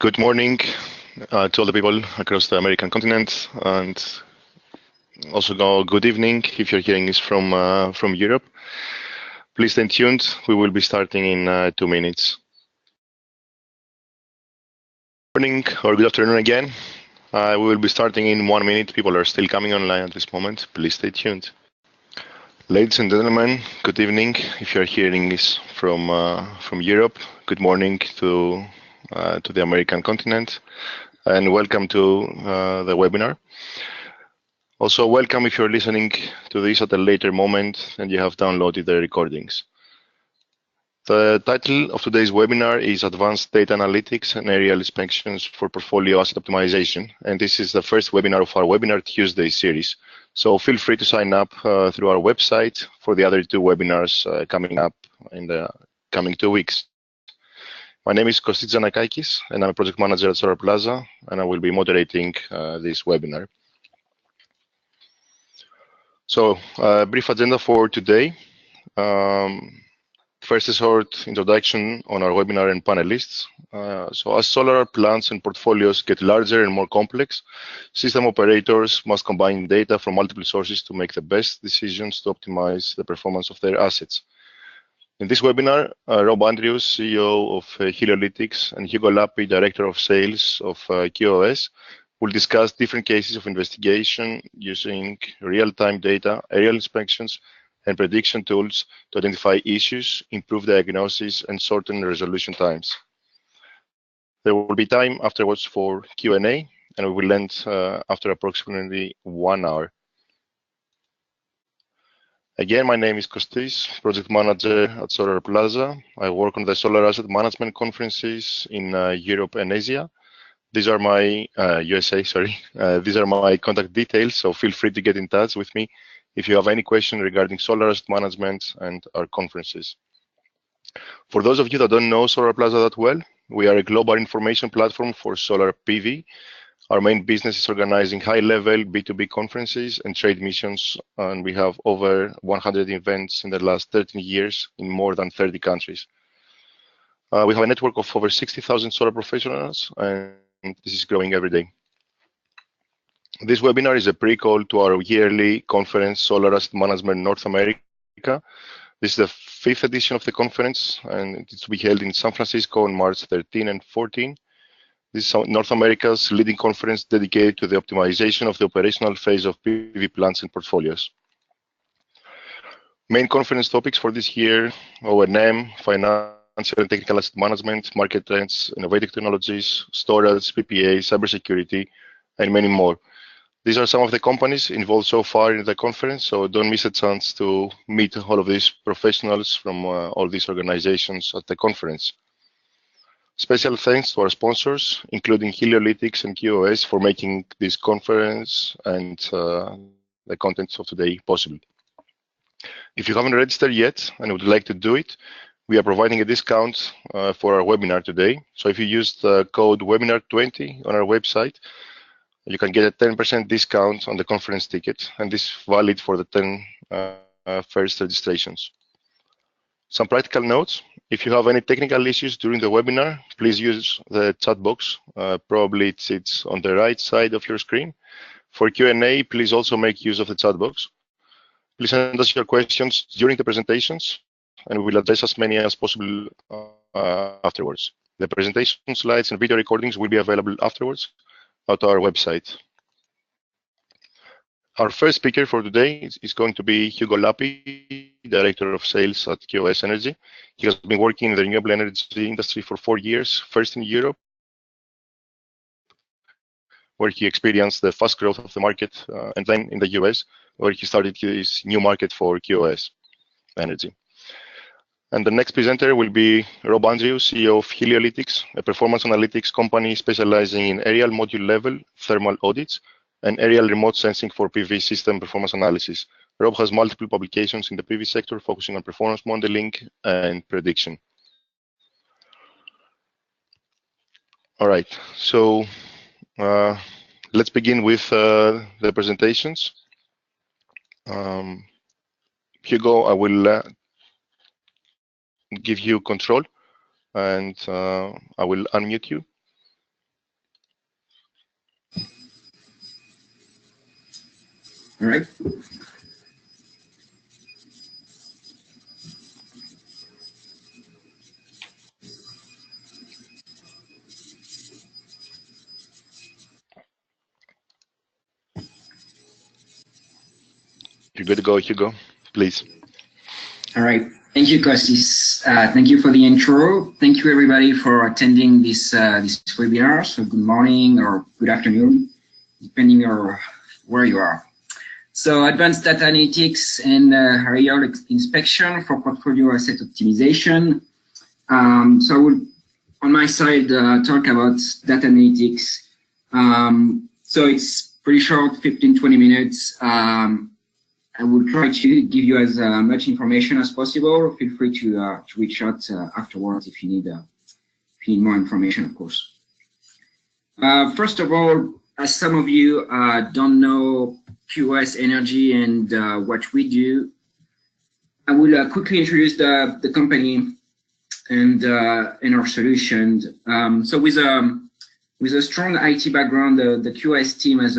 Good morning to all the people across the American continent, and also good evening if you're hearing this from Europe. Please stay tuned. We will be starting in 2 minutes. Good morning or good afternoon again. We will be starting in 1 minute. People are still coming online at this moment. Please stay tuned. Ladies and gentlemen, good evening. If you're hearing this from Europe, good morning to the American continent, and welcome to the webinar. Also, welcome if you're listening to this at a later moment and you have downloaded the recordings. The title of today's webinar is Advanced Data Analytics and Aerial Inspections for Portfolio Asset Optimization, and this is the first webinar of our Webinar Tuesday series. So feel free to sign up through our website for the other 2 webinars coming up in the coming 2 weeks. My name is Kostis Zanakakis, and I'm a project manager at Solarplaza, and I will be moderating this webinar. So, brief agenda for today. First, a short introduction on our webinar and panelists. So as solar plants and portfolios get larger and more complex, system operators must combine data from multiple sources to make the best decisions to optimize the performance of their assets. In this webinar, Rob Andrews, CEO of Heliolytics, and Hugo Lapie, Director of Sales of QOS, will discuss different cases of investigation using real-time data, aerial inspections, and prediction tools to identify issues, improve diagnosis, and shorten resolution times. There will be time afterwards for Q&A, and we will end after approximately 1 hour. Again, my name is Kostis, project manager at Solarplaza. I work on the solar asset management conferences in Europe and Asia. These are my USA, sorry. These are my contact details, so feel free to get in touch with me if you have any question regarding solar asset management and our conferences. For those of you that don't know Solarplaza that well, we are a global information platform for solar PV. Our main business is organizing high-level B2B conferences and trade missions, and we have over 100 events in the last 13 years in more than 30 countries. We have a network of over 60,000 solar professionals, and this is growing every day. This webinar is a pre-call to our yearly conference, Solar Asset Management North America. This is the 5th edition of the conference, and it's to be held in San Francisco on March 13 and 14. This is North America's leading conference dedicated to the optimization of the operational phase of PV plants and portfolios. Main conference topics for this year: O&M, financial and technical asset management, market trends, innovative technologies, storage, PPA, cybersecurity, and many more. These are some of the companies involved so far in the conference, so don't miss a chance to meet all of these professionals from all these organizations at the conference. Special thanks to our sponsors, including Heliolytics and QOS, for making this conference and the contents of today possible. If you haven't registered yet and would like to do it, we are providing a discount for our webinar today. So if you use the code webinar20 on our website, you can get a 10% discount on the conference ticket, and this is valid for the 10 first registrations. Some practical notes: if you have any technical issues during the webinar, please use the chat box. Probably it sits on the right side of your screen. For Q&A, please also make use of the chat box. Please send us your questions during the presentations, and we will address as many as possible afterwards. The presentation slides and video recordings will be available afterwards at our website. Our first speaker for today is going to be Hugo Lapie, Director of Sales at QOS Energy. He has been working in the renewable energy industry for 4 years, first in Europe, where he experienced the fast growth of the market, and then in the US, where he started his new market for QOS Energy. And the next presenter will be Rob Andrews, CEO of Heliolytics, a performance analytics company specializing in aerial module level thermal audits and aerial remote sensing for PV system performance analysis. Rob has multiple publications in the PV sector focusing on performance modeling and prediction. All right, so let's begin with the presentations. Hugo, I will give you control, and I will unmute you. All right. You're good to go, Hugo. Please. All right. Thank you, Kostis. Thank you for the intro. Thank you, everybody, for attending this webinar. So good morning or good afternoon, depending on where you are. So advanced data analytics and aerial inspection for portfolio asset optimization. So I will, on my side, talk about data analytics. So it's pretty short, 15-20 minutes. I will try to give you as much information as possible. Feel free to reach out afterwards if you need more information, of course. First of all, as some of you don't know QOS Energy and what we do, I will quickly introduce the company and our solution. So with a strong IT background, the QOS team has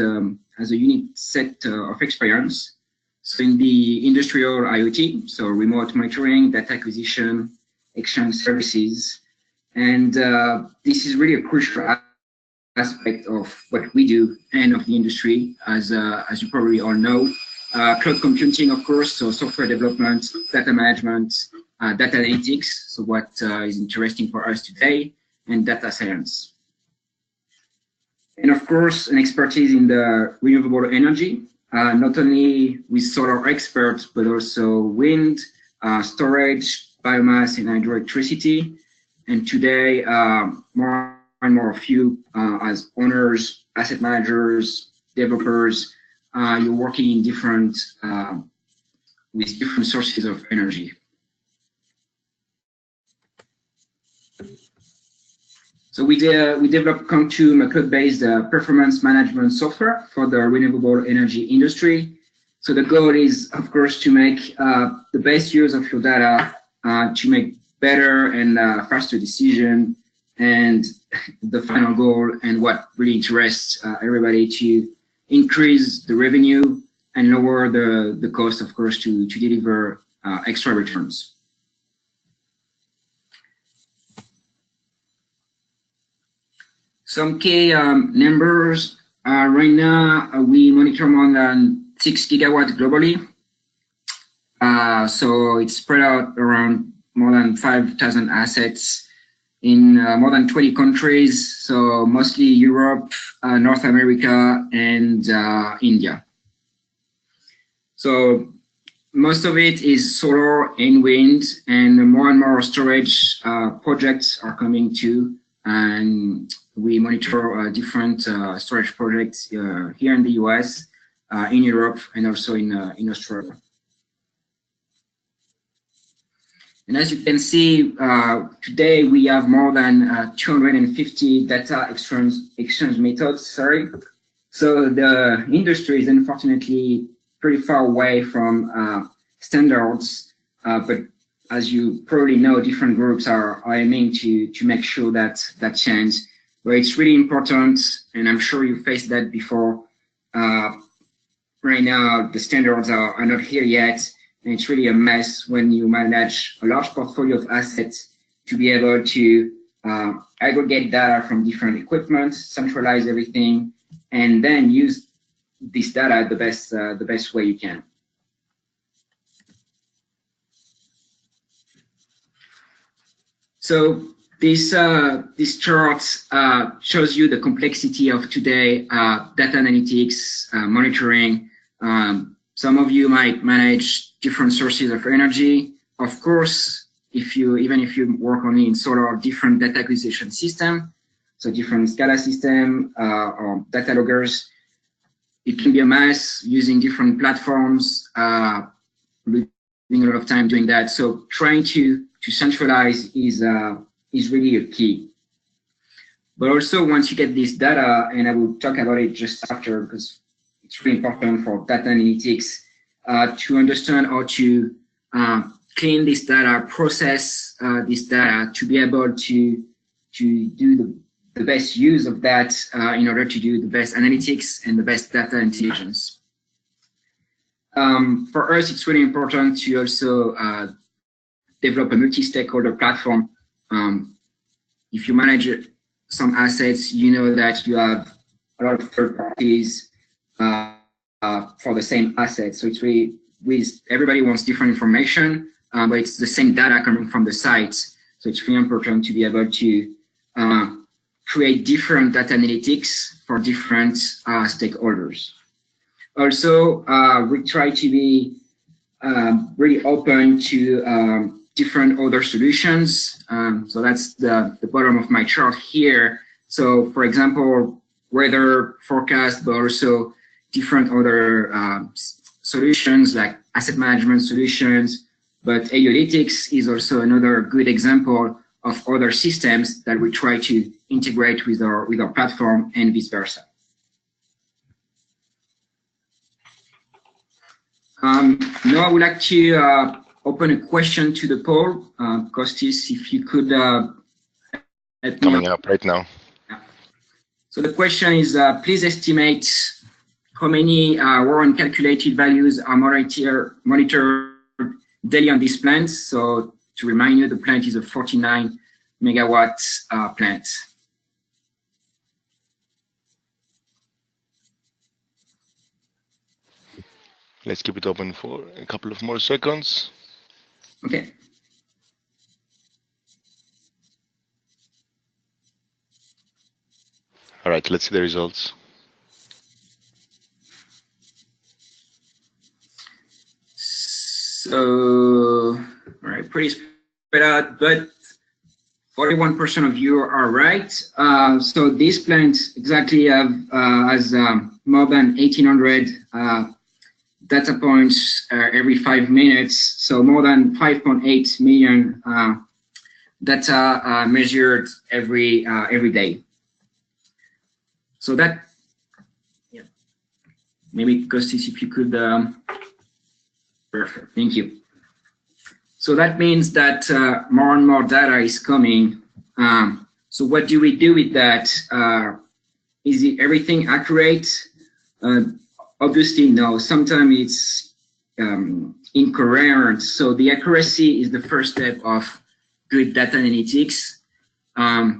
a unique set of experience. So in the industrial IoT, so remote monitoring, data acquisition, exchange services, and this is really a crucial aspect of what we do and of the industry, as you probably all know. Cloud computing, of course, so software development, data management, data analytics, so what is interesting for us today, and data science. And of course, an expertise in the renewable energy, not only with solar experts, but also wind, storage, biomass, and hydroelectricity. And today, more and more of you as owners, asset managers, developers, you're working in different, with different sources of energy. So we developed Contum, a cloud-based performance management software for the renewable energy industry. So the goal is, of course, to make the best use of your data, to make better and faster decisions, and the final goal and what really interests everybody, to increase the revenue and lower the cost, of course, to deliver extra returns. Some key numbers. Right now, we monitor more than 6 gigawatts globally. So it's spread out around more than 5,000 assets in more than 20 countries. So mostly Europe, North America, and India. So most of it is solar and wind, and more storage projects are coming too. And we monitor different storage projects here in the US, in Europe, and also in Australia. And as you can see, today we have more than 250 data exchange methods. So the industry is unfortunately pretty far away from standards, but as you probably know, different groups are aiming to make sure that change. But it's really important, and I'm sure you faced that before. Right now, the standards are not here yet, and it's really a mess when you manage a large portfolio of assets to be able to aggregate data from different equipment, centralize everything, and then use this data the best way you can. So this chart shows you the complexity of today data analytics monitoring. Some of you might manage different sources of energy. Of course, even if you work only in solar, different data acquisition system, so different SCADA system or data loggers. It can be a mess using different platforms, spending a lot of time doing that. So trying to centralize is really a key. But also once you get this data, and I will talk about it just after because it's really important for data analytics to understand how to clean this data, process this data to be able to do the best use of that in order to do the best analytics and the best data intelligence. for us, it's really important to also develop a multi-stakeholder platform. If you manage some assets, you know that you have a lot of third parties for the same asset. So it's really, everybody wants different information, but it's the same data coming from the sites. So it's really important to be able to create different data analytics for different stakeholders. Also, we try to be really open to different other solutions. So that's the bottom of my chart here. So for example, weather forecast, but also different other solutions like asset management solutions. But Heliolytics is also another good example of other systems that we try to integrate with our platform and vice versa. Now I would like to open a question to the poll. Kostis, if you could help me. Coming up right now. So the question is, please estimate how many Warren calculated values are monitored daily on this plant. So to remind you, the plant is a 49 megawatt plant. Let's keep it open for a couple of more seconds. Okay. All right, let's see the results. So, all right, pretty spread out, but 41% of you are right. So this plant exactly has more than 1,800 data points every 5 minutes. So more than 5.8 million data measured every day. So that, yeah, maybe Kostis, if you could, perfect, thank you. So that means that more and more data is coming. So what do we do with that? Is everything accurate? Obviously, no. Sometimes it's incoherent. So the accuracy is the first step of good data analytics.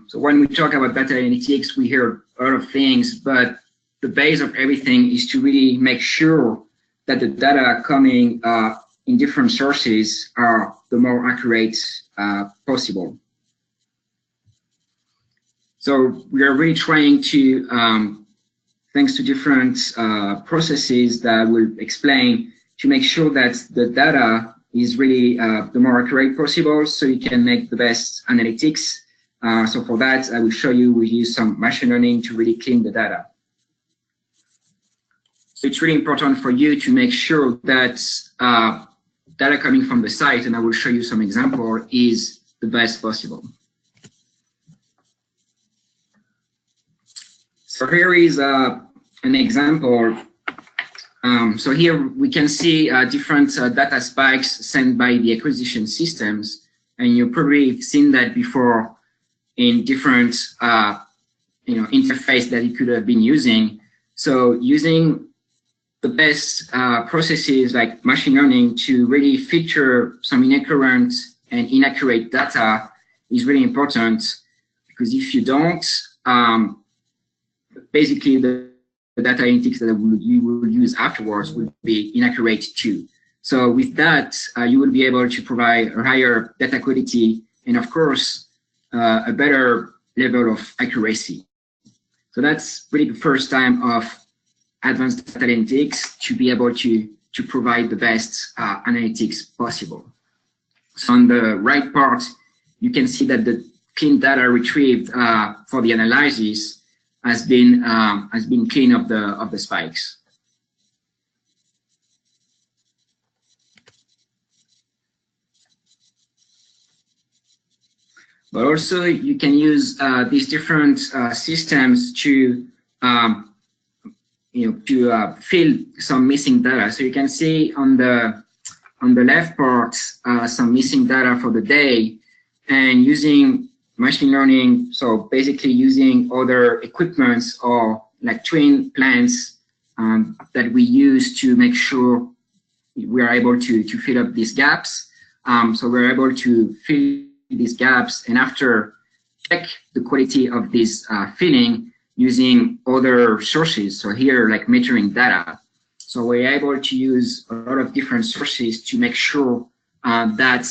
So when we talk about data analytics, we hear a lot of things, but the base of everything is to really make sure that the data coming in different sources are the more accurate possible. So we are really trying to, thanks to different processes that we'll explain, to make sure that the data is really the more accurate possible, so you can make the best analytics. So for that, I will show you, we use some machine learning to really clean the data. So it's really important for you to make sure that data coming from the site, and I will show you some example, is the best possible. So here is an example. So here we can see different data spikes sent by the acquisition systems, and you've probably seen that before in different interface that you could have been using. So using the best processes like machine learning to really filter some inaccurate and inaccurate data is really important, because if you don't, basically the data analytics that you will use afterwards will be inaccurate too. So with that, you will be able to provide a higher data quality and, of course, a better level of accuracy. So that's really the first time of advanced data analytics to be able to provide the best analytics possible. So on the right part, you can see that the clean data retrieved for the analysis has been clean of the spikes. But also you can use these different systems to fill some missing data. So you can see on the left part some missing data for the day, and using machine learning, so basically using other equipments or like twin plants that we use to make sure we are able to fill up these gaps. So we're able to fill these gaps, and after check the quality of this filling using other sources. So here, like metering data. So we're able to use a lot of different sources to make sure that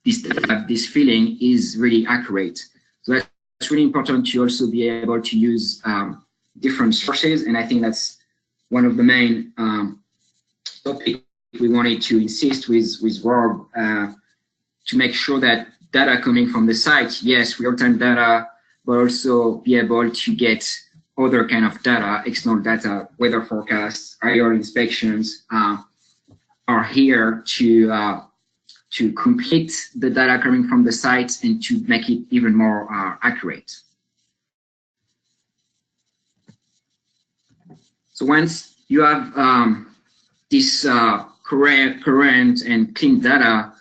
this filling is really accurate. So that's really important to also be able to use different sources, and I think that's one of the main topics we wanted to insist with Rob to make sure that data coming from the site, yes, real-time data, but also be able to get other kind of data, external data, weather forecasts, IR inspections, are here to complete the data coming from the site and to make it even more accurate. So once you have this current and clean data,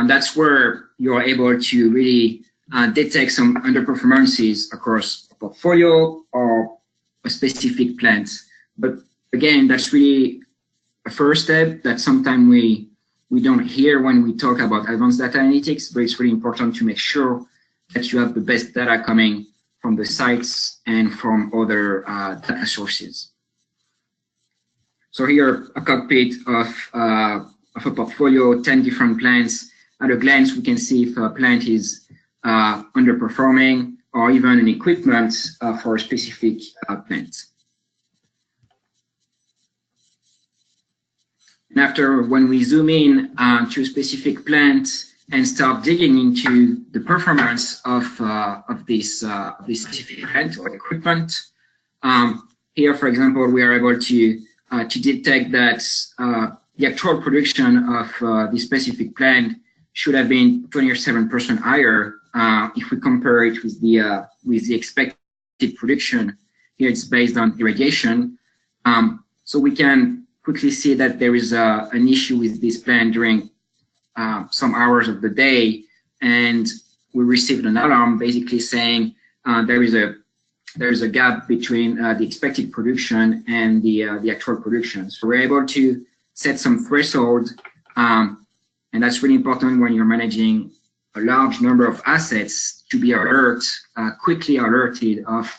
that's where you're able to really detect some underperformances across a portfolio or a specific plant. But again, that's really a first step that sometimes we don't hear when we talk about advanced data analytics, but it's really important to make sure that you have the best data coming from the sites and from other data sources. So here, a cockpit of a portfolio, 10 different plants. At a glance, we can see if a plant is underperforming or even an equipment for a specific plant. And after, when we zoom in to a specific plant and start digging into the performance of this specific plant or equipment, here, for example, we are able to detect that the actual production of this specific plant should have been 27% higher if we compare it with the expected production. Here it's based on irrigation. So we can quickly see that there is an issue with this plant during some hours of the day, and we received an alarm basically saying there is a gap between the expected production and the actual production. So we're able to set some threshold, and that's really important when you're managing a large number of assets to be quickly alerted of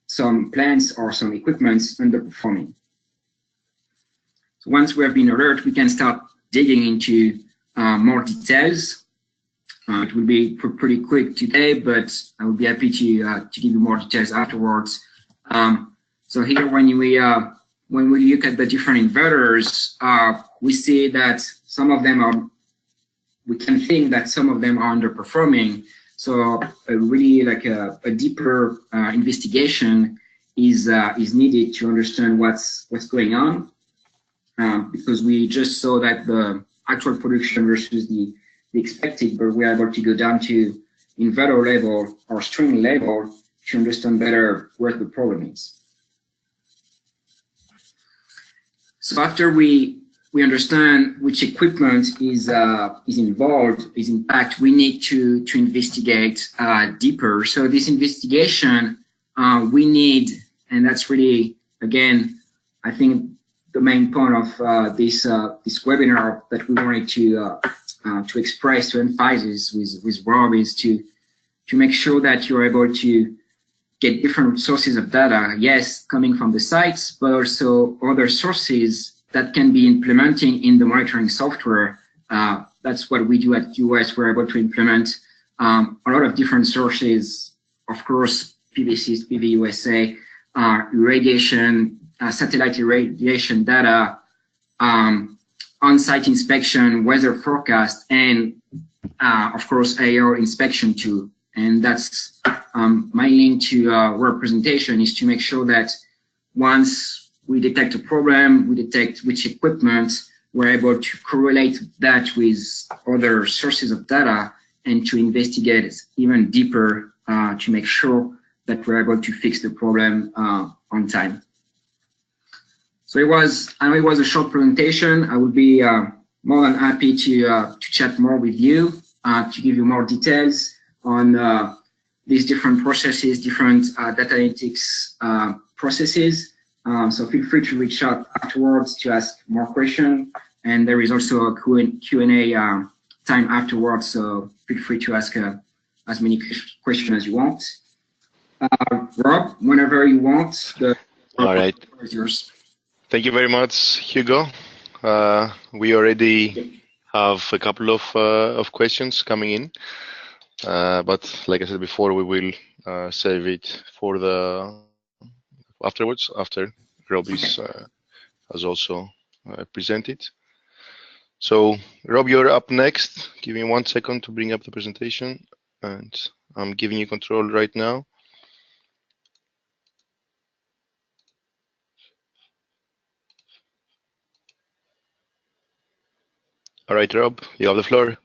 some plants or some equipments underperforming. So once we have been alert, we can start digging into more details. It will be pretty quick today, but I will be happy to give you more details afterwards. So here, when we look at the different inverters, we see that some of them are. We can think that some of them are underperforming. So really, like a deeper investigation is needed to understand what's going on, because we just saw that the actual production versus the expected, but we're able to go down to inverter level or string level to understand better where the problem is. So after we understand which equipment is involved, is in fact, we need to investigate deeper. So this investigation we need, and that's really, again, I think the main point of this webinar that we wanted to express, to emphasize with Rob, is to make sure that you're able to get different sources of data, yes, coming from the sites, but also other sources that can be implementing in the monitoring software. That's what we do at QOS. We're able to implement a lot of different sources, of course, PVCs, PVUSA, irrigation, satellite irradiation data, on-site inspection, weather forecast, and of course, AR inspection too. And that's my link to our presentation, is to make sure that once we detect a problem, we detect which equipment, we're able to correlate that with other sources of data and to investigate even deeper to make sure that we're able to fix the problem on time. So I know it was a short presentation. I would be more than happy to chat more with you, to give you more details on these different processes, different data analytics processes. So feel free to reach out afterwards to ask more questions. And there is also a Q&A time afterwards, so feel free to ask as many questions as you want. Rob, whenever you want, the All right. floor is yours. Thank you very much, Hugo. We already have a couple of questions coming in, but like I said before, we will save it for the afterwards, after Rob has also presented. So, Rob, you're up next. Give me 1 second to bring up the presentation, and I'm giving you control right now. All right, Rob, you have the floor.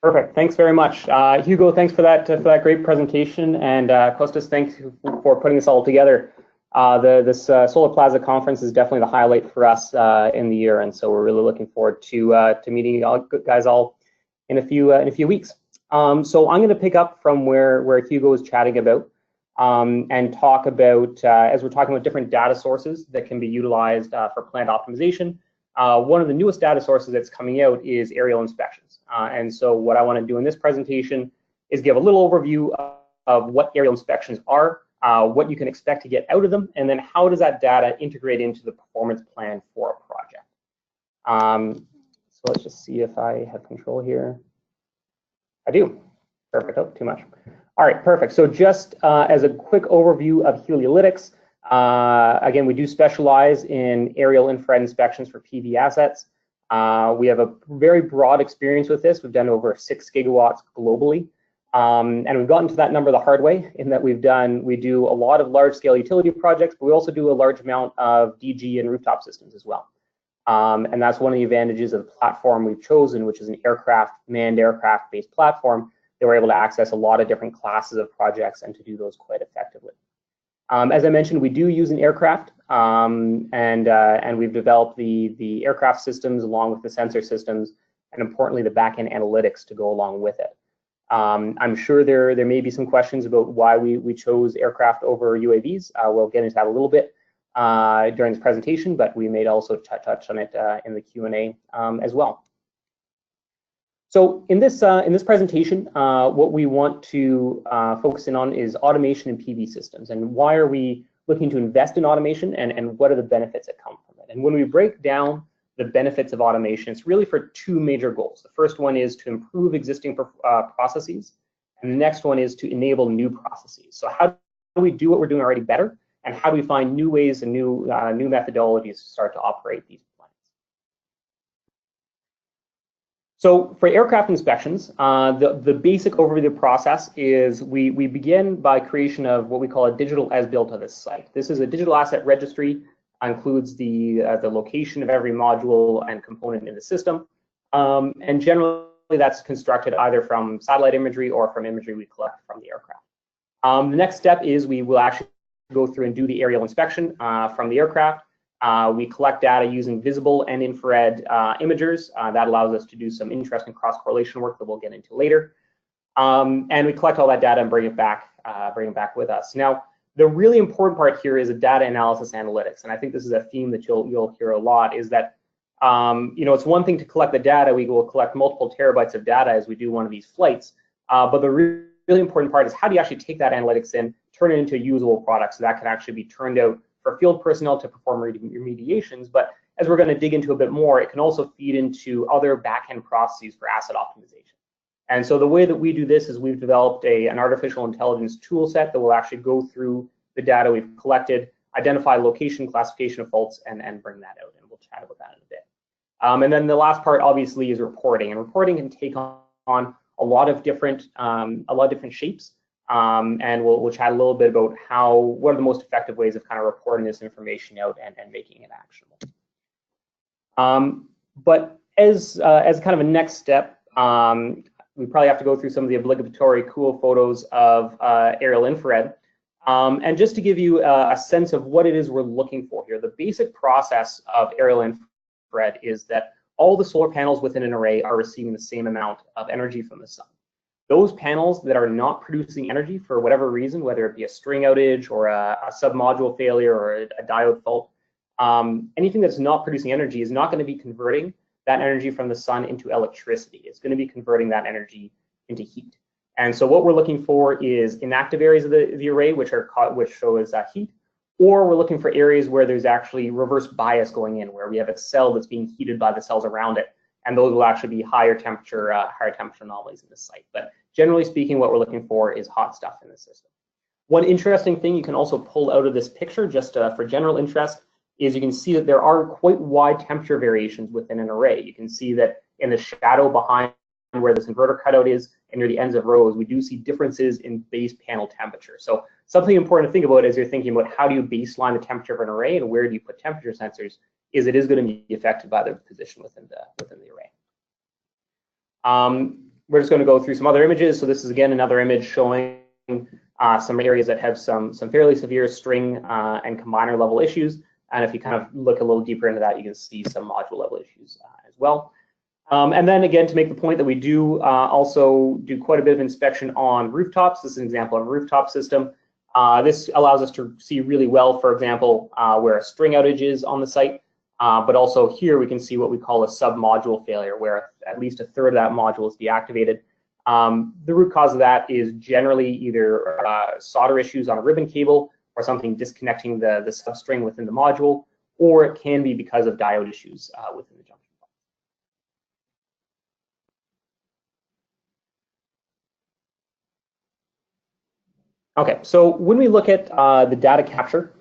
Perfect. Thanks very much, Hugo. Thanks for that great presentation, and Kostas, thanks for putting this all together. This Solarplaza conference is definitely the highlight for us in the year, and so we're really looking forward to meeting you guys all in a few weeks. So I'm going to pick up from where Hugo was chatting about and talk about as we're talking about different data sources that can be utilized for plant optimization. One of the newest data sources that's coming out is aerial inspections. And so what I want to do in this presentation is give a little overview of what aerial inspections are, what you can expect to get out of them, and then how does that data integrate into the performance plan for a project. So let's just see if I have control here. I do. Perfect. Oh, too much. All right, perfect. So just as a quick overview of Heliolytics, again, we do specialize in aerial infrared inspections for PV assets. We have a very broad experience with this. We've done over 6 gigawatts globally. And we've gotten to that number the hard way in that we do a lot of large-scale utility projects, but we also do a large amount of DG and rooftop systems as well. And that's one of the advantages of the platform we've chosen, which is an manned aircraft-based platform that we're able to access a lot of different classes of projects and to do those quite effectively. As I mentioned, we do use an aircraft, and we've developed the aircraft systems along with the sensor systems, and importantly, the back-end analytics to go along with it. I'm sure there may be some questions about why we chose aircraft over UAVs. We'll get into that a little bit during this presentation, but we may also touch on it in the Q&A as well. So in this presentation, what we want to focus in on is automation in PV systems, and why are we looking to invest in automation, and what are the benefits that come from it. And when we break down the benefits of automation, it's really for 2 major goals. The first one is to improve existing processes, and the next one is to enable new processes. So how do we do what we're doing already better, and how do we find new ways and new methodologies to start to operate these plants? So for aircraft inspections, the basic overview of the process is we begin by creation of what we call a digital as-built of this site. This is a digital asset registry, includes the location of every module and component in the system, and generally that's constructed either from satellite imagery or from imagery we collect from the aircraft. The next step is we will actually go through and do the aerial inspection from the aircraft. We collect data using visible and infrared imagers. That allows us to do some interesting cross-correlation work that we'll get into later. And we collect all that data and bring it back with us. Now, the really important part here is a data analysis analytics, and I think this is a theme that you'll hear a lot. Is that it's one thing to collect the data. We will collect multiple terabytes of data as we do one of these flights. But the really important part is how do you actually take that analytics in, turn it into a usable product, so that can actually be turned out for field personnel to perform remediations. But as we're going to dig into a bit more, it can also feed into other back-end processes for asset optimization. And so the way that we do this is we've developed an artificial intelligence tool set that will actually go through the data we've collected, identify location, classification of faults, and bring that out. And we'll chat about that in a bit. And then the last part, obviously, is reporting. And reporting can take on a lot of different shapes. And we'll chat a little bit about what are the most effective ways of kind of reporting this information out and making it actionable. But as kind of a next step, we probably have to go through some of the obligatory cool photos of aerial infrared. And just to give you a sense of what it is we're looking for here, the basic process of aerial infrared is that all the solar panels within an array are receiving the same amount of energy from the sun. those panels that are not producing energy for whatever reason, whether it be a string outage or a submodule failure or a diode fault, anything that's not producing energy is not going to be converting that energy from the sun into electricity. It's going to be converting that energy into heat. And so what we're looking for is inactive areas of the array, which show as heat, or we're looking for areas where there's actually reverse bias going in, where we have a cell that's being heated by the cells around it, and those will actually be higher temperature anomalies in the site. But generally speaking, what we're looking for is hot stuff in the system. One interesting thing you can also pull out of this picture, just for general interest, is you can see that there are quite wide temperature variations within an array. You can see that in the shadow behind where this inverter cutout is and near the ends of rows, we do see differences in base panel temperature. So something important to think about as you're thinking about how do you baseline the temperature of an array and where do you put temperature sensors is it is going to be affected by the position within the array. We're just going to go through some other images. So this is again another image showing some areas that have some fairly severe string and combiner level issues. And if you kind of look a little deeper into that, you can see some module level issues as well. And then again, to make the point that we do also do quite a bit of inspection on rooftops. This is an example of a rooftop system. This allows us to see really well, for example, where a string outage is on the site. But also here we can see what we call a submodule failure, where at least a third of that module is deactivated. The root cause of that is generally either solder issues on a ribbon cable or something disconnecting the substring within the module, or it can be because of diode issues within the junction. Okay, so when we look at the data capture,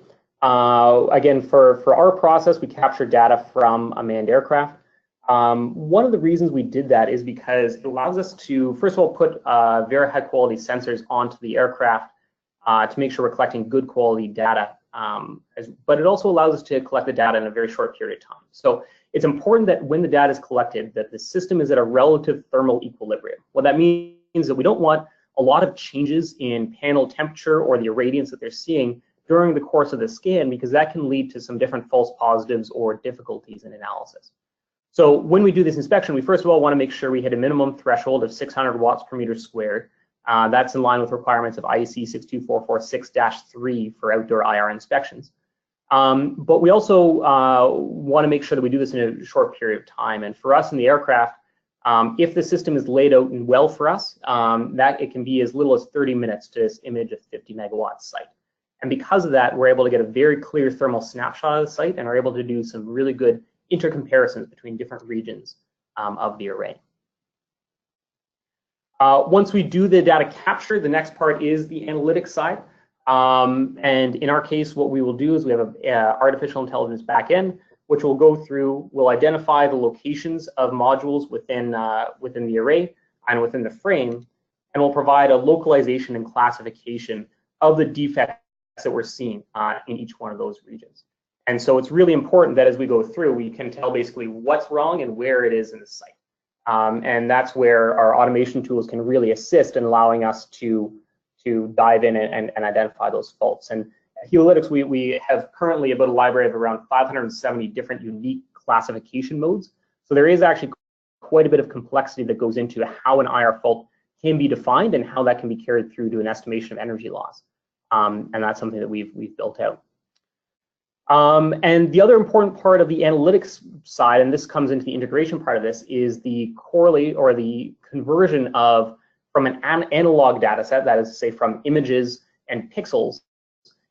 again, for our process, we capture data from a manned aircraft. One of the reasons we did that is because it allows us to, first of all, put very high quality sensors onto the aircraft to make sure we're collecting good quality data, but it also allows us to collect the data in a very short period of time. So it's important that when the data is collected, that the system is at a relative thermal equilibrium. What that means is that we don't want a lot of changes in panel temperature or the irradiance that they're seeing during the course of the scan, because that can lead to some different false positives or difficulties in analysis. So when we do this inspection, we first of all want to make sure we hit a minimum threshold of 600 watts per meter squared. That's in line with requirements of IEC 62446-3 for outdoor IR inspections. But we also want to make sure that we do this in a short period of time. And for us in the aircraft, if the system is laid out well for us, that it can be as little as 30 minutes to this image of 50 megawatt site. And because of that, we're able to get a very clear thermal snapshot of the site and are able to do some really good intercomparisons between different regions of the array. Once we do the data capture, the next part is the analytics side. And in our case, what we will do is we have an artificial intelligence backend, which will go through, will identify the locations of modules within the array and within the frame, and will provide a localization and classification of the defects that we're seeing in each one of those regions. And so it's really important that as we go through, we can tell basically what's wrong and where it is in the site. And that's where our automation tools can really assist in allowing us to dive in and identify those faults. And at Heliolytics, we have currently about a library of around 570 different unique classification modes. So there is actually quite a bit of complexity that goes into how an IR fault can be defined and how that can be carried through to an estimation of energy loss. And that's something that we've built out. And the other important part of the analytics side, and this comes into the integration part of this, is the correlate or the conversion of from an analog data set, that is to say from images and pixels,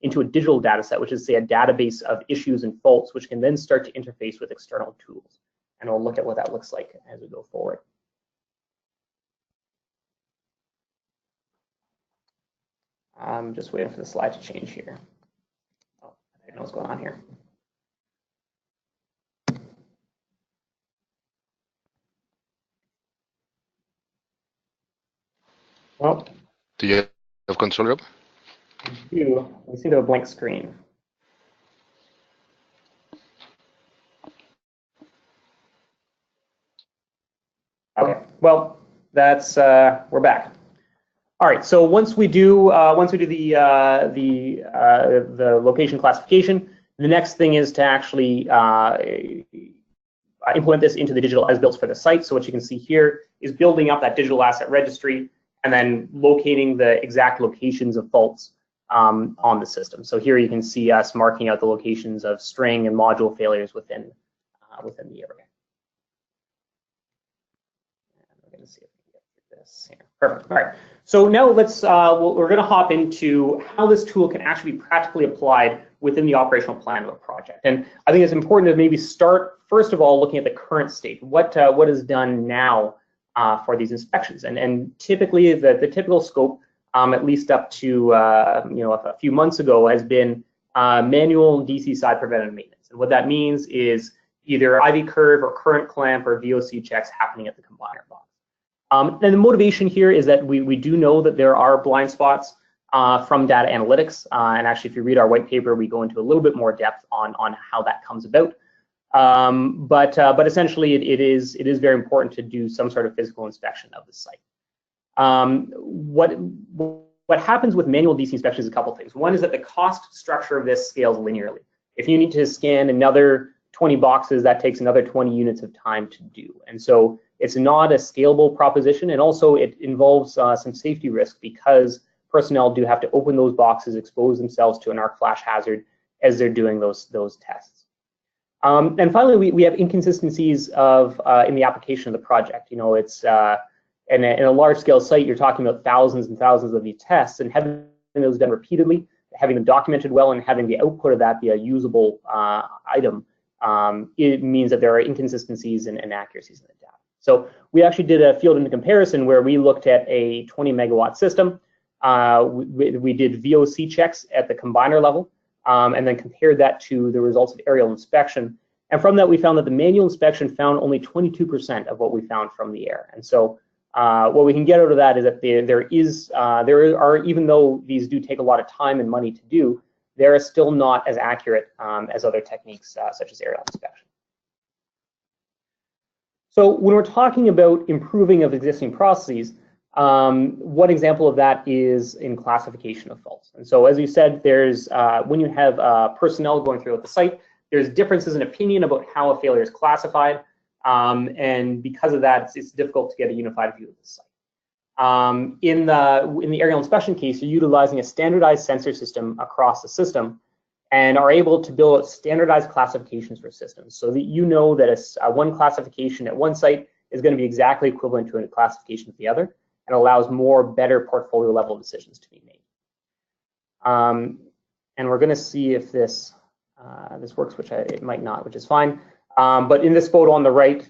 into a digital data set, which is say a database of issues and faults, which can then start to interface with external tools. And we'll look at what that looks like as we go forward. I'm just waiting for the slide to change here. Oh, I don't know what's going on here. Well, do you have control, Rob? We seem to have a blank screen. Okay, well, that's we're back. All right, so once we do the location classification, the next thing is to actually implement this into the digital as built for the site. So what you can see here is building up that digital asset registry and then locating the exact locations of faults on the system. So here you can see us marking out the locations of string and module failures within the area. And we're going to see if we can get this here. Perfect. All right. So now we're going to hop into how this tool can actually be practically applied within the operational plan of a project. And I think it's important to maybe start, first of all, looking at the current state. What is done now for these inspections? And typically, the typical scope, at least up to a few months ago, has been manual DC side preventative maintenance. And what that means is either IV curve or current clamp or VOC checks happening at the combiner box. And the motivation here is that we do know that there are blind spots from data analytics. And actually, if you read our white paper, we go into a little bit more depth on how that comes about. But essentially, it is very important to do some sort of physical inspection of the site. What happens with manual DC inspections is a couple things. One is that the cost structure of this scales linearly. If you need to scan another 20 boxes, that takes another 20 units of time to do. And so it's not a scalable proposition, and also it involves some safety risk because personnel do have to open those boxes, expose themselves to an arc flash hazard as they're doing those tests. And finally, we have inconsistencies in the application of the project. You know, it's in a large-scale site, you're talking about thousands and thousands of these tests, and having those done repeatedly, having them documented well, and having the output of that be a usable item, it means that there are inconsistencies and inaccuracies in the data. So we actually did a field into comparison where we looked at a 20 megawatt system. We did VOC checks at the combiner level, and then compared that to the results of aerial inspection. And from that, we found that the manual inspection found only 22% of what we found from the air. And so what we can get out of that is that there are, even though these do take a lot of time and money to do, they're still not as accurate as other techniques such as aerial inspection. So when we're talking about improving of existing processes, one example of that is in classification of faults. And so as you said, there's when you have personnel going through the site, there's differences in opinion about how a failure is classified. And because of that, it's difficult to get a unified view of the site. In the aerial inspection case, you're utilizing a standardized sensor system across the system and are able to build standardized classifications for systems so that you know that one classification at one site is going to be exactly equivalent to a classification at the other, and allows better portfolio level decisions to be made. And we're going to see if this works, which it might not, which is fine. But in this photo on the right,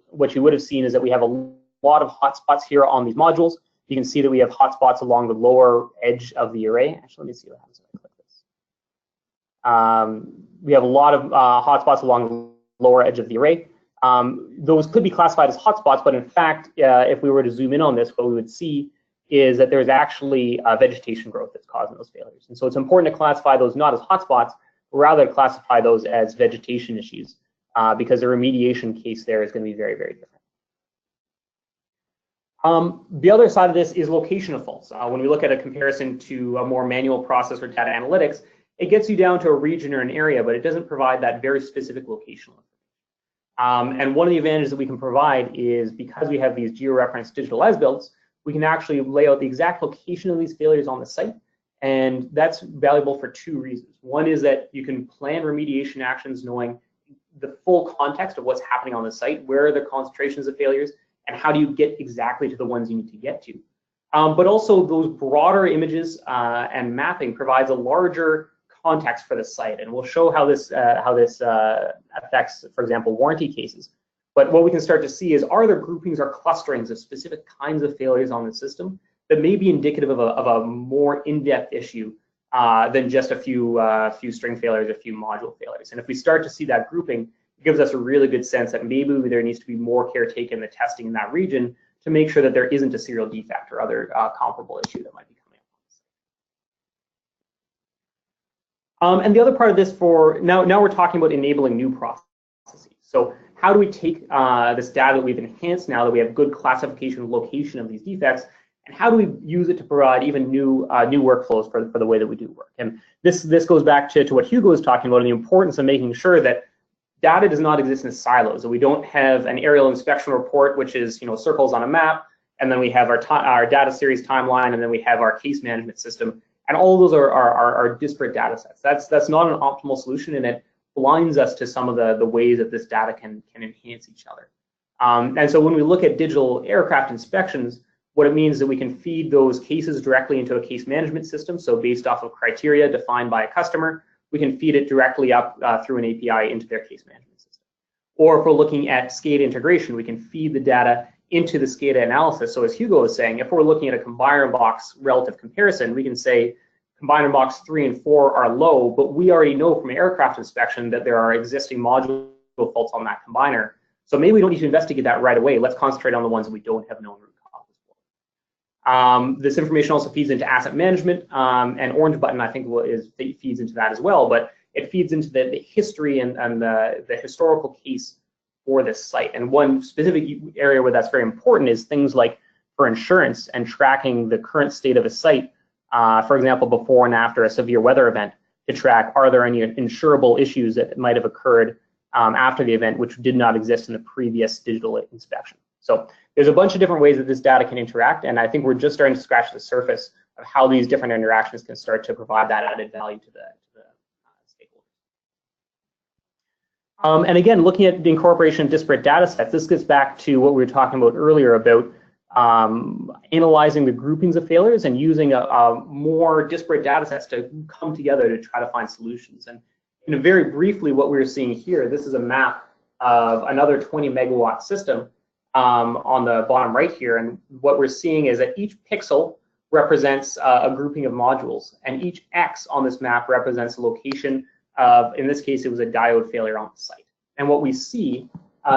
what you would have seen is that we have a lot of hotspots here on these modules. You can see that we have hotspots along the lower edge of the array. Actually, let me see what happens when I click this. We have a lot of hotspots along the lower edge of the array. Those could be classified as hotspots, but in fact, if we were to zoom in on this, what we would see is that there's actually vegetation growth that's causing those failures. And so it's important to classify those not as hotspots, but rather classify those as vegetation issues, because the remediation case there is going to be very, very different. The other side of this is location of faults. When we look at a comparison to a more manual process or data analytics, it gets you down to a region or an area, but it doesn't provide that very specific locational information. And one of the advantages that we can provide is because we have these georeferenced digital as-builts, we can actually lay out the exact location of these failures on the site. And that's valuable for two reasons. One is that you can plan remediation actions knowing the full context of what's happening on the site, where are the concentrations of failures, and how do you get exactly to the ones you need to get to. But also those broader images and mapping provides a larger context for the site, and we'll show how this affects, for example, warranty cases. But what we can start to see is, are there groupings or clusterings of specific kinds of failures on the system that may be indicative of a more in-depth issue than just a few string failures, a few module failures. And if we start to see that grouping, it gives us a really good sense that maybe there needs to be more care taken in the testing in that region to make sure that there isn't a serial defect or other comparable issue that might be coming up. And the other part of this now we're talking about enabling new processes. So how do we take this data that we've enhanced now that we have good classification location of these defects, and how do we use it to provide even new workflows for the way that we do work? And this goes back to what Hugo was talking about, and the importance of making sure that data does not exist in silos, that we don't have an aerial inspection report, which is circles on a map, and then we have our data series timeline, and then we have our case management system. And all of those are disparate data sets. That's not an optimal solution, and it blinds us to some of the ways that this data can enhance each other. And so when we look at digital aircraft inspections, what it means is that we can feed those cases directly into a case management system. So based off of criteria defined by a customer, we can feed it directly up through an API into their case management system. Or if we're looking at SCADA integration, we can feed the data into the SCADA analysis. So as Hugo was saying, if we're looking at a combiner box relative comparison, we can say combiner box 3 and 4 are low, but we already know from aircraft inspection that there are existing module faults on that combiner. So maybe we don't need to investigate that right away. Let's concentrate on the ones that we don't have known root causes for. This information also feeds into asset management, and Orange Button, I think, feeds into that as well, but it feeds into the history and the historical case for this site. And one specific area where that's very important is things like for insurance and tracking the current state of a site, for example, before and after a severe weather event, to track, are there any insurable issues that might have occurred after the event which did not exist in the previous digital inspection. So there's a bunch of different ways that this data can interact, and I think we're just starting to scratch the surface of how these different interactions can start to provide that added value to the stakeholders. And again, looking at the incorporation of disparate data sets, this gets back to what we were talking about earlier about analyzing the groupings of failures and using more disparate data sets to come together to try to find solutions. And very briefly, what we're seeing here, this is a map of another 20 megawatt system on the bottom right here. And what we're seeing is that each pixel represents a grouping of modules, and each X on this map represents a location of, in this case, it was a diode failure on the site. And what we see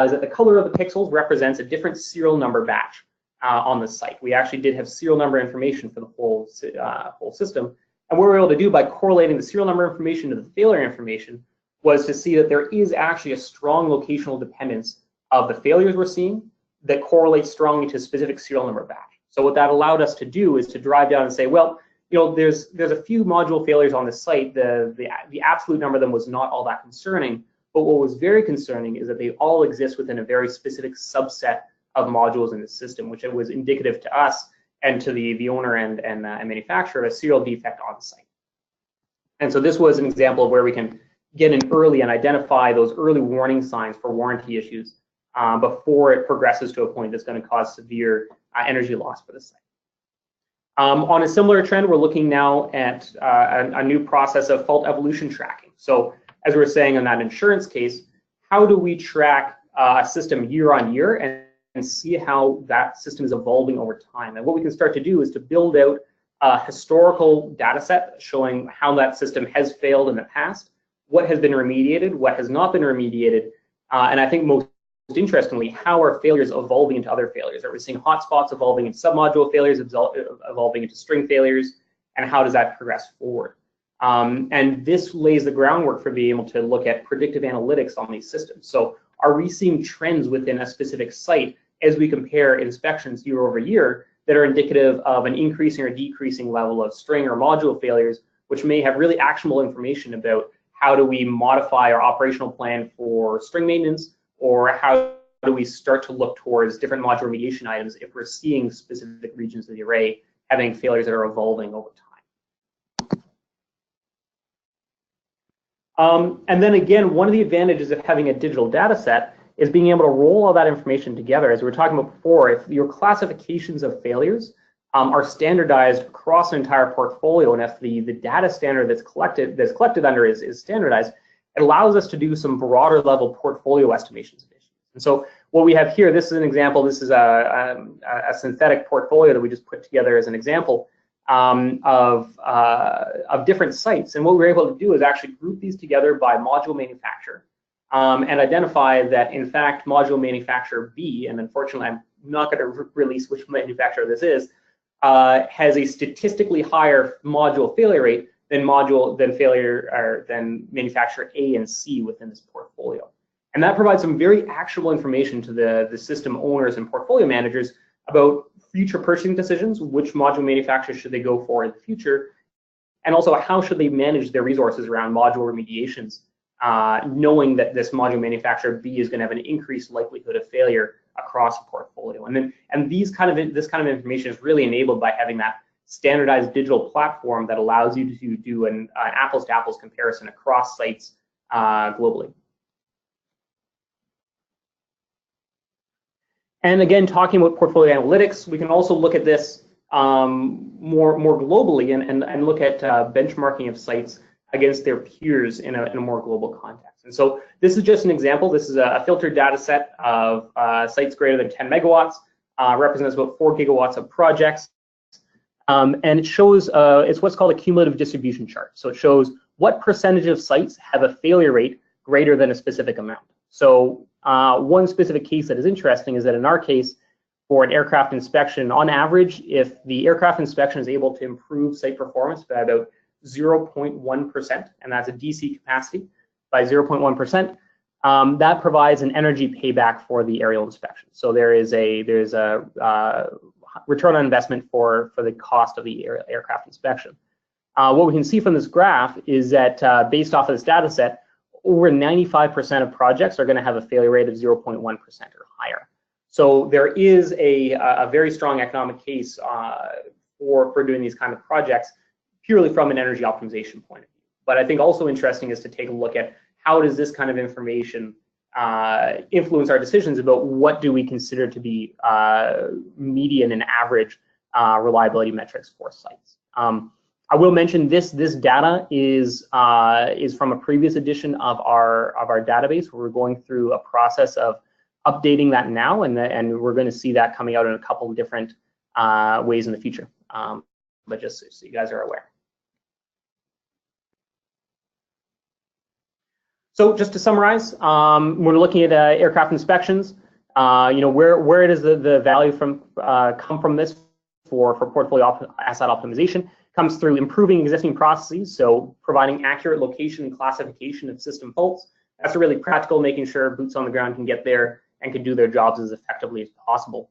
is that the color of the pixels represents a different serial number batch on the site. We actually did have serial number information for the whole system. And what we were able to do by correlating the serial number information to the failure information was to see that there is actually a strong locational dependence of the failures we're seeing that correlates strongly to a specific serial number batch. So what that allowed us to do is to drive down and say, well, there's a few module failures on this site. The absolute number of them was not all that concerning, but what was very concerning is that they all exist within a very specific subset of modules in the system, which it was indicative to us and to the owner and manufacturer of a serial defect on site. And so this was an example of where we can get in early and identify those early warning signs for warranty issues before it progresses to a point that's going to cause severe energy loss for the site. On a similar trend, we're looking now at a new process of fault evolution tracking. So as we were saying in that insurance case, how do we track a system year on year and see how that system is evolving over time? And what we can start to do is to build out a historical data set showing how that system has failed in the past, what has been remediated, what has not been remediated, and I think most interestingly, how are failures evolving into other failures? Are we seeing hotspots evolving into submodule failures, evolving into string failures, and how does that progress forward? And this lays the groundwork for being able to look at predictive analytics on these systems. So are we seeing trends within a specific site as we compare inspections year over year that are indicative of an increasing or decreasing level of string or module failures, which may have really actionable information about how do we modify our operational plan for string maintenance, or how do we start to look towards different module remediation items if we're seeing specific regions of the array having failures that are evolving over time. And then again, one of the advantages of having a digital data set is being able to roll all that information together. As we were talking about before, if your classifications of failures are standardized across an entire portfolio, and if the data standard that's collected under is standardized, it allows us to do some broader level portfolio estimations of issues. And so what we have here, this is an example, this is a synthetic portfolio that we just put together as an example of different sites. And what we're able to do is actually group these together by module manufacturer and identify that, in fact, module manufacturer B, and unfortunately I'm not going to release which manufacturer this is, has a statistically higher module failure rate than manufacturer A and C within this portfolio. And that provides some very actionable information to the system owners and portfolio managers about future purchasing decisions, which module manufacturers should they go for in the future, and also how should they manage their resources around module remediations, knowing that this module manufacturer B is going to have an increased likelihood of failure across a portfolio. And this kind of information is really enabled by having that standardized digital platform that allows you to do an apples-to-apples comparison across sites globally. And again, talking about portfolio analytics, we can also look at this more globally and look at benchmarking of sites against their peers in a more global context. And so this is just an example. This is a filtered data set of sites greater than 10 megawatts, represents about 4 gigawatts of projects. And it shows, it's what's called a cumulative distribution chart. So it shows what percentage of sites have a failure rate greater than a specific amount. So one specific case that is interesting is that in our case, for an aircraft inspection, on average, if the aircraft inspection is able to improve site performance by about 0.1%, and that's a DC capacity, by 0.1%, that provides an energy payback for the aerial inspection. So there's a return on investment for the cost of the aircraft inspection. What we can see from this graph is that based off of this data set, over 95% of projects are going to have a failure rate of 0.1% or higher. So there is a very strong economic case for doing these kind of projects purely from an energy optimization point of view. But I think also interesting is to take a look at how does this kind of information influence our decisions about what do we consider to be median and average reliability metrics for sites. I will mention this data is from a previous edition of our database, where we're going through a process of updating that now, and we're going to see that coming out in a couple of different ways in the future. But just so you guys are aware. So just to summarize, we're looking at aircraft inspections. Where does the value come from this for portfolio asset optimization? Comes through improving existing processes, so providing accurate location and classification of system faults. That's really practical, making sure boots on the ground can get there and can do their jobs as effectively as possible.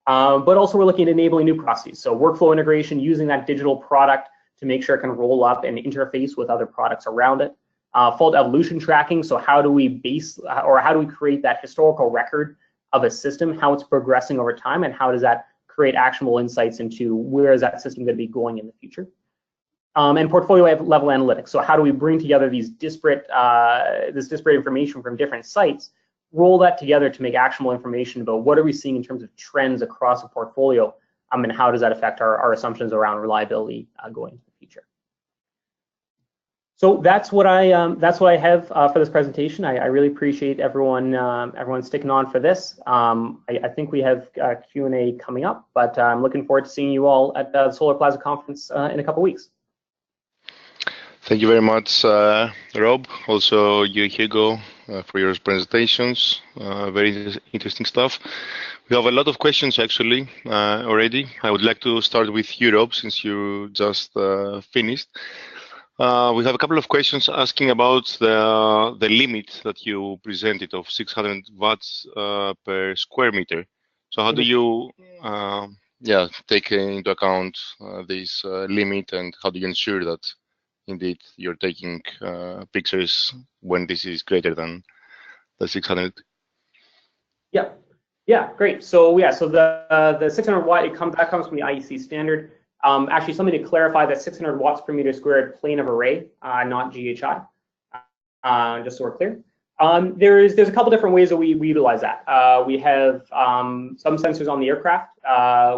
But also we're looking at enabling new processes, so workflow integration, using that digital product to make sure it can roll up and interface with other products around it. Fault evolution tracking, so how do we create that historical record of a system, how it's progressing over time, and how does that create actionable insights into where is that system going to be going in the future. And portfolio level analytics, so how do we bring together these disparate information from different sites, roll that together to make actionable information about what are we seeing in terms of trends across a portfolio, and how does that affect our assumptions around reliability going into the future. So that's what I have for this presentation. I really appreciate everyone sticking on for this. I think we have Q&A coming up, but I'm looking forward to seeing you all at the Solarplaza conference in a couple weeks. Thank you very much, Rob. Also, you, Hugo, for your presentations. Very interesting stuff. We have a lot of questions actually already. I would like to start with you, Rob, since you just finished. We have a couple of questions asking about the limit that you presented of 600 watts per square meter. So how do you take into account this limit, and how do you ensure that indeed you're taking pictures when this is greater than the 600? Yeah, great. So the 600 watt, that comes from the IEC standard. Actually, something to clarify, that 600 watts per meter squared plane of array, not GHI, just so we're clear. There's a couple different ways that we utilize that. We have some sensors on the aircraft,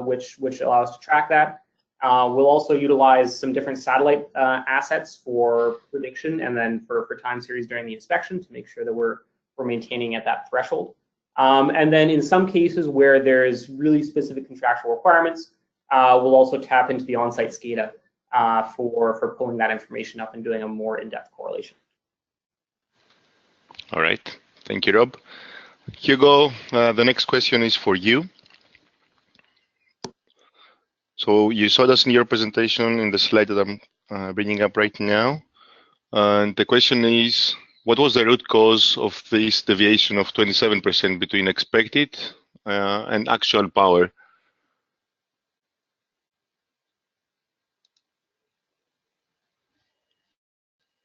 which allow us to track that. We'll also utilize some different satellite assets for prediction, and then for time series during the inspection to make sure that we're maintaining at that threshold. And then in some cases where there's really specific contractual requirements, we'll also tap into the on-site SCADA for pulling that information up and doing a more in-depth correlation. All right, thank you, Rob. Hugo, the next question is for you. So you saw this in your presentation in the slide that I'm bringing up right now. And the question is, what was the root cause of this deviation of 27% between expected and actual power?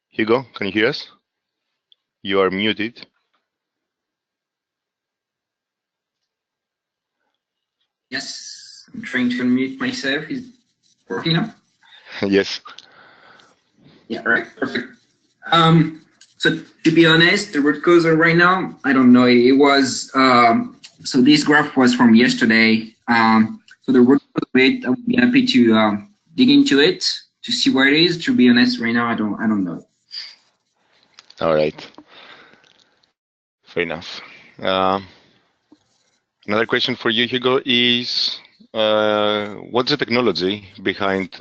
Hugo, can you hear us? You are muted. Yes, I'm trying to unmute myself. Is it working now? Yes. Yeah, all right, perfect. So to be honest, the root cause right now, I don't know. It was, so this graph was from yesterday. So the root cause of it, I would be happy to dig into it to see where it is. To be honest, right now, I don't know. All right. Fair enough. Another question for you, Hugo, is what's the technology behind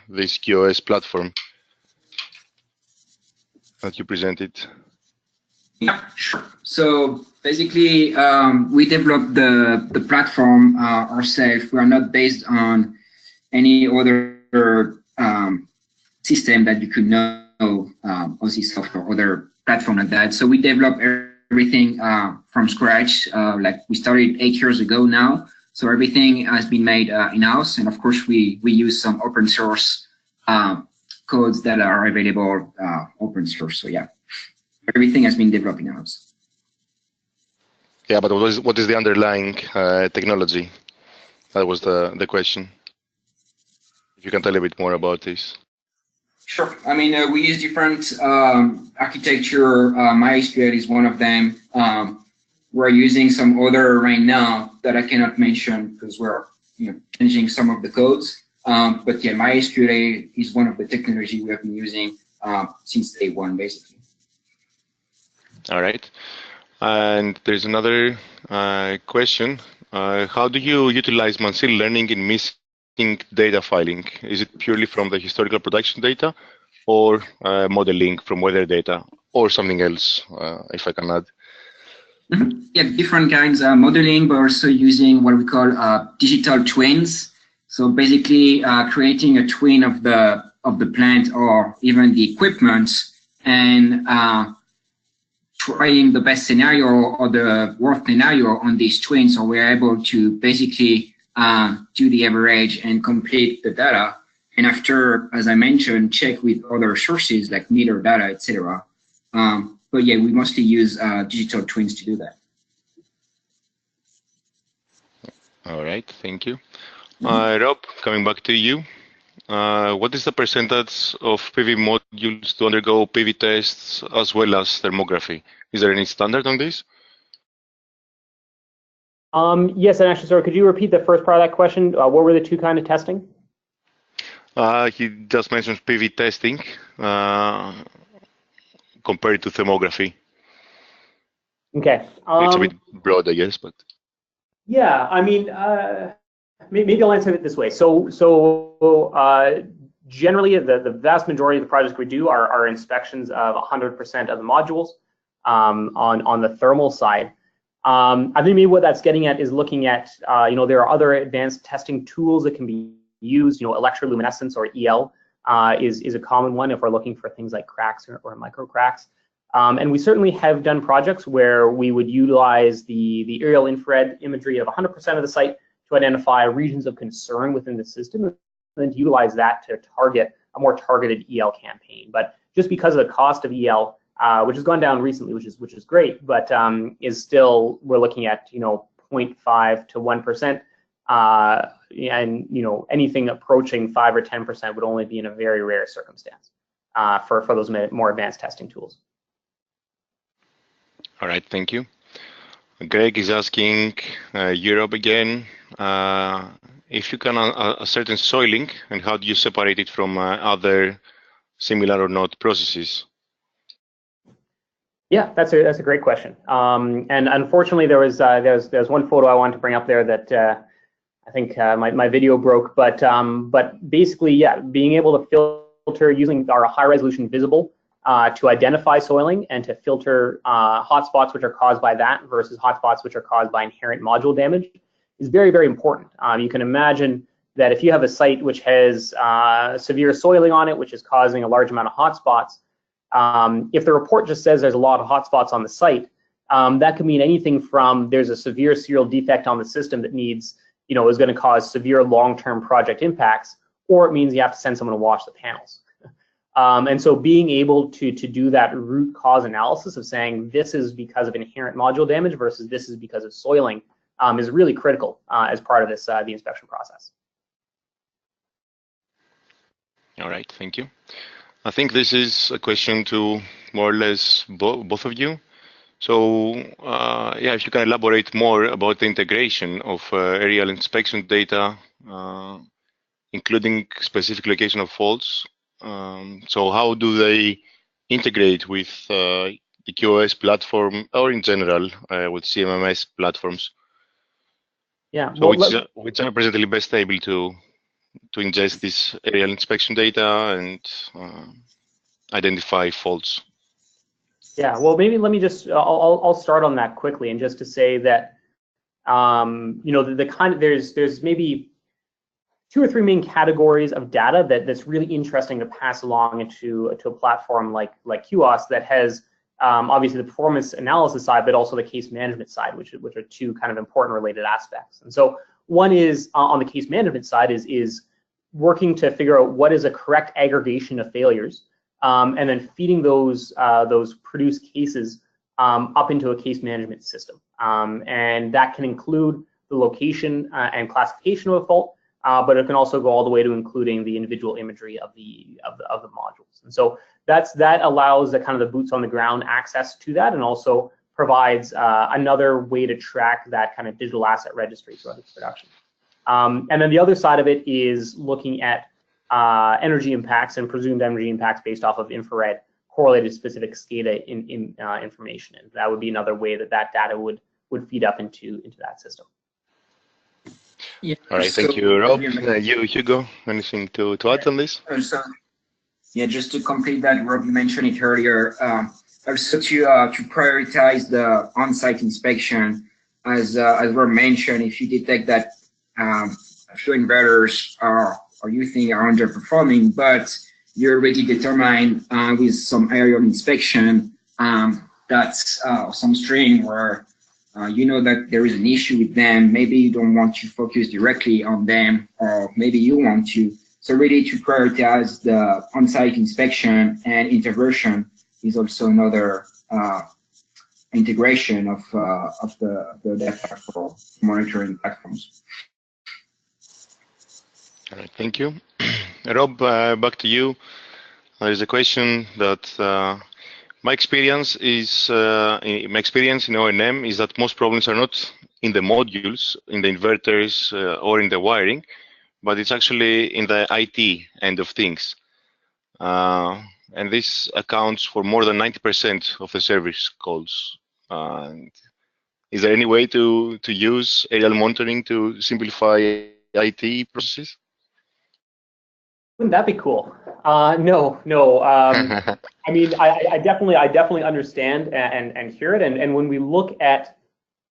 this QOS platform that you presented? Yeah, sure. So basically, we developed the platform ourselves. We are not based on any other system that you could know, OSIsoft or other platform like that. So we developed everything from scratch. Like we started 8 years ago now. So everything has been made in-house, and of course we use some open source codes that are available open source. So yeah, everything has been developed in-house. Yeah, but what is the underlying technology? That was the question. If you can tell a bit more about this. Sure. I mean, we use different architecture. MySQL is one of them. We're using some other right now that I cannot mention because we're changing some of the codes. But yeah, MySQL is one of the technology we have been using since day one, basically. All right. And there's another question. How do you utilize machine learning in missing data filing? Is it purely from the historical production data or modeling from weather data or something else, if I can add? Mm-hmm. Yeah, different kinds of modeling, but also using what we call digital twins. So basically creating a twin of the plant or even the equipment and trying the best scenario or the worst scenario on these twins, so we're able to basically do the average and complete the data. And after, as I mentioned, check with other sources like meter data, etc. But yeah, we mostly use digital twins to do that. All right, thank you. Rob, coming back to you. What is the percentage of PV modules to undergo PV tests as well as thermography? Is there any standard on this? Yes, and actually, sorry, could you repeat the first part of that question? What were the two kind of testing? He just mentioned PV testing compared to thermography. Okay. It's a bit broad, I guess, but. Yeah, I mean, maybe I'll answer it this way. So generally, the vast majority of the projects we do are inspections of 100% of the modules on the thermal side. I think maybe what that's getting at is looking at, there are other advanced testing tools that can be used. Electroluminescence or EL is a common one if we're looking for things like cracks or micro cracks. And we certainly have done projects where we would utilize the aerial infrared imagery of 100% of the site to identify regions of concern within the system, and then to utilize that to target a more targeted EL campaign. But just because of the cost of EL, which has gone down recently, which is great, but is still, we're looking at 0.5 to 1%, and anything approaching 5 or 10% would only be in a very rare circumstance for those more advanced testing tools. All right, thank you. Greg is asking Europe again, if you can a certain soiling and how do you separate it from other similar or not processes? Yeah, that's a great question. And unfortunately, there's one photo I wanted to bring up there that I think my video broke. But basically, yeah, being able to filter using our high resolution visible to identify soiling and to filter hotspots which are caused by that versus hotspots which are caused by inherent module damage is very, very important. You can imagine that if you have a site which has severe soiling on it, which is causing a large amount of hotspots, if the report just says there's a lot of hotspots on the site, that could mean anything from there's a severe serial defect on the system that needs, is going to cause severe long-term project impacts, or it means you have to send someone to wash the panels. And so being able to do that root cause analysis of saying this is because of inherent module damage versus this is because of soiling is really critical as part of this the inspection process. All right, thank you. I think this is a question to more or less both of you. So yeah, if you can elaborate more about the integration of aerial inspection data, including specific location of faults. So how do they integrate with the QoS platform, or in general with CMMS platforms? Yeah. So well, which are presently best able to ingest this aerial inspection data and identify faults? Yeah, well, maybe let me just, I'll start on that quickly, and just to say that, you know, the kind of, there's maybe 2 or 3 main categories of data that's really interesting to pass along into a platform like QOS that has obviously the performance analysis side, but also the case management side, which are 2 kind of important related aspects. And so one is on the case management side is working to figure out what is a correct aggregation of failures, and then feeding those produced cases up into a case management system. And that can include the location and classification of a fault, but it can also go all the way to including the individual imagery of the modules. And so that allows the kind of the boots on the ground access to that, and also provides another way to track that kind of digital asset registry throughout its production. And then the other side of it is looking at energy impacts and presumed energy impacts based off of infrared correlated specific SCADA information, and that would be another way that data would feed up into that system. Yeah. All right, thank you, Rob. You, Hugo, anything to add on this? Also, yeah, just to complete that, Rob, you mentioned it earlier. Also to prioritize the on-site inspection, as Rob mentioned, if you detect that a few inverters are you think are underperforming, but you already determined with some aerial inspection that's some string where you know that there is an issue with them. Maybe you don't want to focus directly on them, or maybe you want to. So really to prioritize the on-site inspection and interversion is also another integration of the data for monitoring platforms. All right, thank you. Rob, back to you. There's a question that my experience in O&M is that most problems are not in the modules, in the inverters, or in the wiring, but it's actually in the IT end of things. And this accounts for more than 90% of the service calls. Is there any way to use aerial monitoring to simplify IT processes? Wouldn't that be cool? No. I mean, I definitely understand and hear it. And when we look at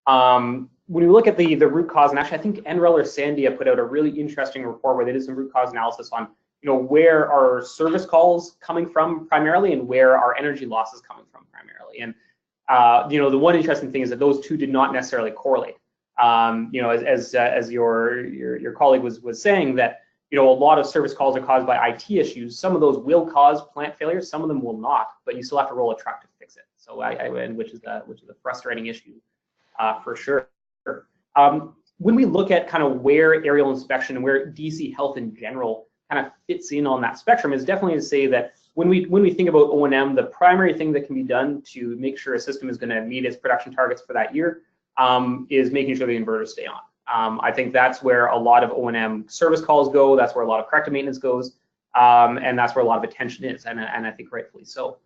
the root cause, and actually I think NREL or Sandia put out a really interesting report where they did some root cause analysis on, you know, where are service calls coming from primarily, and where are energy losses coming from primarily. And you know, the one interesting thing is that those 2 did not necessarily correlate. You know, as your colleague was saying, that, you know, a lot of service calls are caused by IT issues. Some of those will cause plant failures, some of them will not, but you still have to roll a truck to fix it. So which is a frustrating issue for sure. When we look at kind of where aerial inspection and where DC health in general kind of fits in on that spectrum, is definitely to say that when we think about O&M, the primary thing that can be done to make sure a system is going to meet its production targets for that year is making sure the inverters stay on. I think that's where a lot of O&M service calls go. That's where a lot of corrective maintenance goes, and that's where a lot of attention is, and I think rightfully so.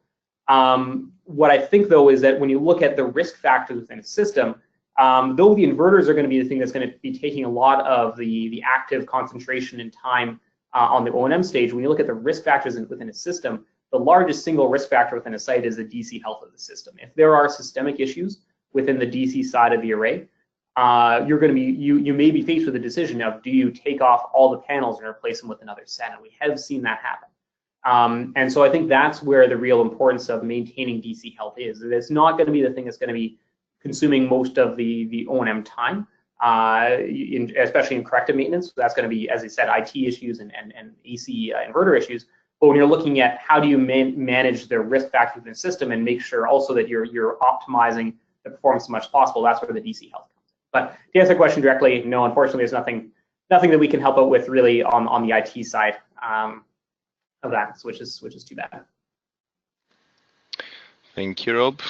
What I think, though, is that when you look at the risk factors within a system, though the inverters are going to be the thing that's going to be taking a lot of the active concentration and time on the O&M stage, when you look at the risk factors within a system, the largest single risk factor within a site is the DC health of the system. If there are systemic issues within the DC side of the array, you're going to be you may be faced with a decision of, do you take off all the panels and replace them with another set? And we have seen that happen. And so I think that's where the real importance of maintaining DC health is. It's not going to be the thing that's going to be consuming most of the O&M time, especially in corrective maintenance. That's going to be, as I said, IT issues and AC inverter issues. But when you're looking at how do you manage the risk factors in the system and make sure also that you're optimizing the performance as much as possible, that's where the DC health comes But to answer the question directly, no, unfortunately, there's nothing that we can help out with really on the IT side of that, which is too bad. Thank you, Rob.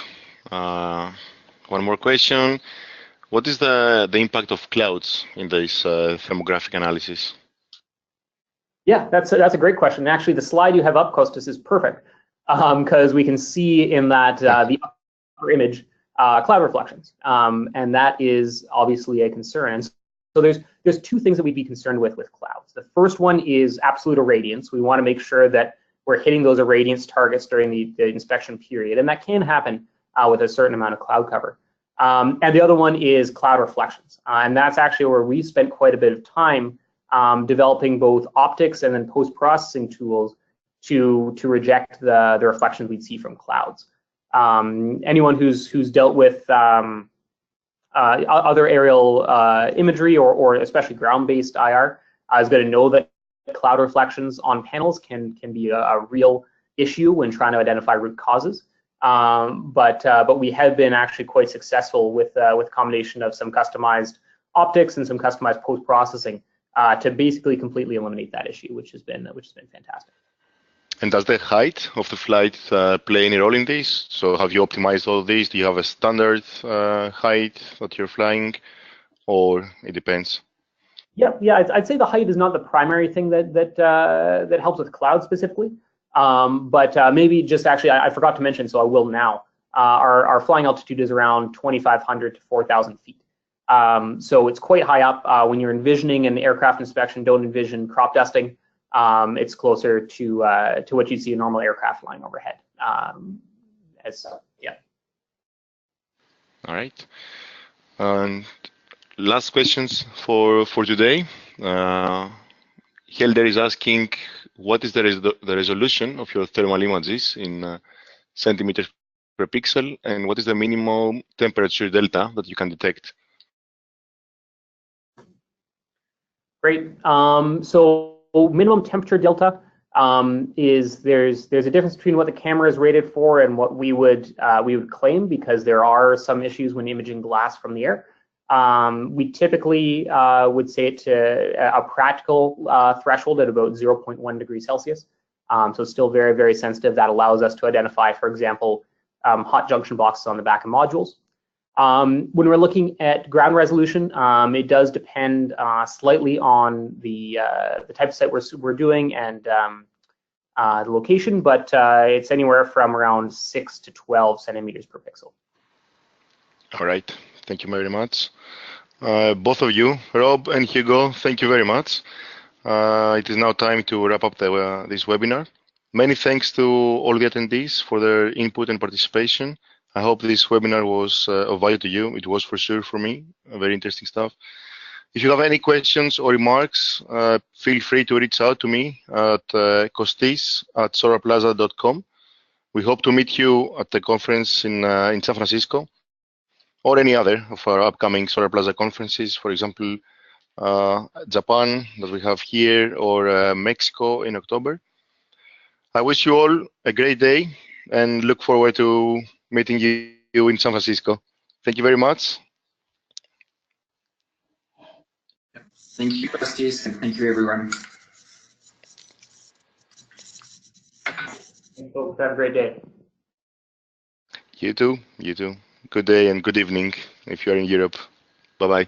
One more question. What is the impact of clouds in this thermographic analysis? Yeah, that's a great question. Actually, the slide you have up, Kostas, is perfect because we can see in that the upper image cloud reflections, and that is obviously a concern. And so there's two things that we'd be concerned with clouds. The first one is absolute irradiance. We want to make sure that we're hitting those irradiance targets during the inspection period, and that can happen with a certain amount of cloud cover. And the other one is cloud reflections, and that's actually where we spent quite a bit of time developing both optics and then post-processing tools to reject the reflections we'd see from clouds. Anyone who's dealt with other aerial imagery or especially ground-based IR is going to know that cloud reflections on panels can be a real issue when trying to identify root causes. But we have been actually quite successful with a combination of some customized optics and some customized post-processing to basically completely eliminate that issue, which has been fantastic. And does the height of the flight play any role in this? So have you optimized all this? Do you have a standard height that you're flying, or it depends? Yeah, I'd say the height is not the primary thing that helps with cloud specifically. But maybe just actually, I forgot to mention, so I will now. Our flying altitude is around 2,500 to 4,000 feet. So it's quite high up. When you're envisioning an aircraft inspection, don't envision crop dusting. It's closer to what you'd see a normal aircraft flying overhead. Yeah. All right. And last questions for today. Helder is asking, what is the resolution of your thermal images in centimeters per pixel, and what is the minimum temperature delta that you can detect? Great. So minimum temperature delta is there's a difference between what the camera is rated for and what we would claim, because there are some issues when imaging glass from the air. We typically would say it to a practical threshold at about 0.1 degrees Celsius. So still very, very sensitive. That allows us to identify, for example, hot junction boxes on the back of modules. When we're looking at ground resolution, it does depend slightly on the type of site we're doing and the location, but it's anywhere from around 6 to 12 centimeters per pixel. All right. Thank you very much. Both of you, Rob and Hugo, thank you very much. It is now time to wrap up this webinar. Many thanks to all the attendees for their input and participation. I hope this webinar was of value to you. It was for sure for me. Very interesting stuff. If you have any questions or remarks, feel free to reach out to me at kostis@solarplaza.com. We hope to meet you at the conference in San Francisco, or any other of our upcoming Solarplaza conferences, for example, Japan that we have here, or Mexico in October. I wish you all a great day and look forward to meeting you in San Francisco. Thank you very much. Thank you, Kostis, and thank you, everyone. Thanks, folks. Have a great day. You too. You too. Good day and good evening if you are in Europe. Bye-bye.